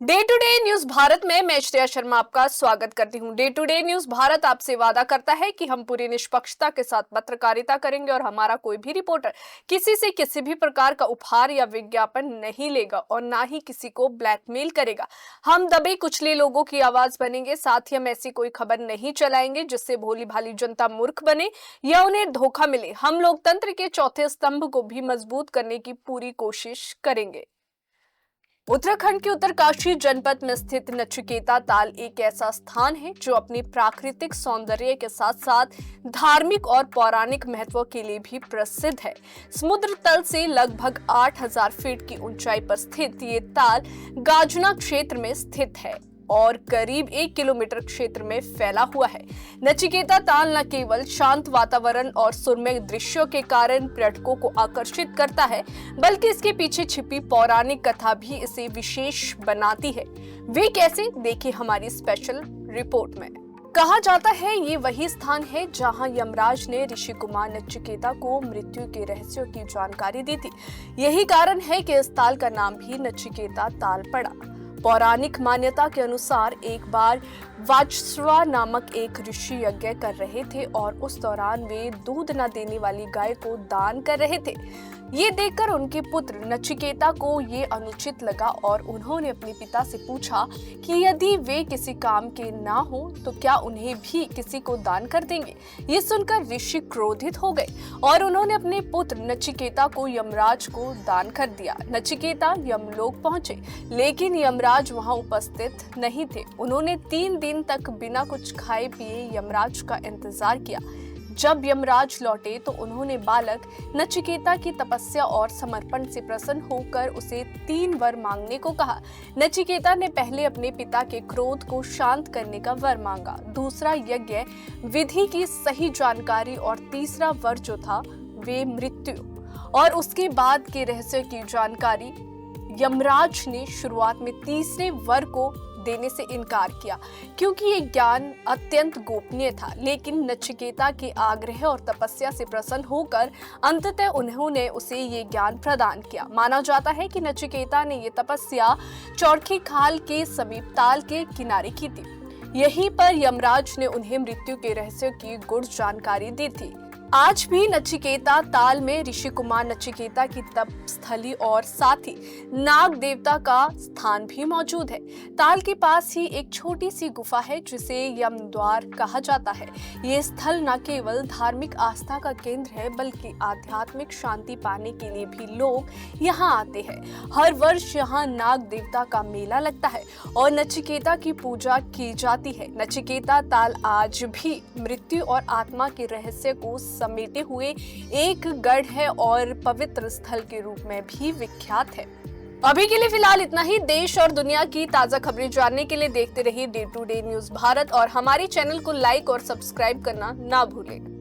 Day to day news Bharat में मैं श्रेया शर्मा आपका स्वागत करती हूं। Day to day news Bharat आपसे वादा करता है कि हम पूरी निष्पक्षता के साथ पत्रकारिता करेंगे और हमारा कोई भी रिपोर्टर किसी से किसी भी प्रकार का उपहार या विज्ञापन नहीं लेगा और ना ही किसी को ब्लैकमेल करेगा। हम दबे कुचले लोगों की आवाज बनेंगे। साथ ही हम ऐसी कोई खबर नहीं चलाएंगे जिससे भोली भाली जनता मूर्ख बने या उन्हें धोखा मिले। हम लोकतंत्र के चौथे स्तंभ को भी मजबूत करने की पूरी कोशिश करेंगे। उत्तराखंड के उत्तरकाशी जनपद में स्थित नचिकेता ताल एक ऐसा स्थान है जो अपनी प्राकृतिक सौंदर्य के साथ साथ धार्मिक और पौराणिक महत्व के लिए भी प्रसिद्ध है। समुद्र तल से लगभग 8000 फीट की ऊंचाई पर स्थित ये ताल गाजना क्षेत्र में स्थित है और करीब 1 किलोमीटर क्षेत्र में फैला हुआ है। नचिकेता ताल न केवल शांत वातावरण और सुरम्य दृश्यों के कारण पर्यटकों को आकर्षित करता है, बल्कि इसके पीछे छिपी पौराणिक कथा भी इसे विशेष बनाती है। वे कैसे, देखिए हमारी स्पेशल रिपोर्ट में। कहा जाता है ये वही स्थान है जहां यमराज ने ऋषि कुमार नचिकेता को मृत्यु के रहस्यों की जानकारी दी थी। यही कारण है कि इस ताल का नाम भी नचिकेता ताल पड़ा। पौराणिक मान्यता के अनुसार एक बार वाजस्वा नामक एक ऋषि यज्ञ कर रहे थे और उस दौरान वे दूध न देने वाली गाय को दान कर रहे थे। ये देखकर उनके पुत्र नचिकेता को ये अनुचित लगा और उन्होंने अपने पिता से पूछा कि यदि वे किसी काम के ना हो तो क्या उन्हें भी किसी को दान कर देंगे। ये सुनकर ऋषि क्रोधित हो गए और उन्होंने अपने पुत्र नचिकेता को यमराज को दान कर दिया। नचिकेता यमलोक पहुंचे, लेकिन यमराज वहां उपस्थित नहीं थे। उन्होंने 3 दिन तक बिना कुछ खाए पिए यमराज का इंतजार किया। जब यमराज लौटे तो उन्होंने बालक नचिकेता की तपस्या और समर्पण से प्रसन्न होकर उसे 3 वर मांगने को कहा। नचिकेता ने पहले अपने पिता के क्रोध को शांत करने का वर मांगा, दूसरा यज्ञ विधि की सही जानकारी और तीसरा वर जो था वे मृत्यु और उसके बाद के रहस्य की जानकारी। यमराज ने शुरुआत में तीसरे वर को देने से इनकार किया क्योंकि ये ज्ञान अत्यंत गोपनीय था, लेकिन नचिकेता के आग्रह और तपस्या से प्रसन्न होकर अंततः उन्होंने उसे ये ज्ञान प्रदान किया। माना जाता है कि नचिकेता ने ये तपस्या चौरखी खाल के समीप ताल के किनारे की थी। यहीं पर यमराज ने उन्हें मृत्यु के रहस्य की गुड़ जानकारी दी थी। आज भी नचिकेता ताल में ऋषि कुमार नचिकेता की तप स्थली और साथ ही नाग देवता का स्थान भी मौजूद है। ताल के पास ही एक छोटी सी गुफा है जिसे यम द्वार कहा जाता है। ये स्थल न केवल धार्मिक आस्था का केंद्र है, बल्कि आध्यात्मिक शांति पाने के लिए भी लोग यहाँ आते हैं। हर वर्ष यहाँ नाग देवता का मेला लगता है और नचिकेता की पूजा की जाती है। नचिकेता ताल आज भी मृत्यु और आत्मा के रहस्य को समेटे हुए एक गढ़ है और पवित्र स्थल के रूप में भी विख्यात है। अभी के लिए फिलहाल इतना ही। देश और दुनिया की ताजा खबरें जानने के लिए देखते रहिए day to day news Bharat और हमारे चैनल को लाइक और सब्सक्राइब करना ना भूलें।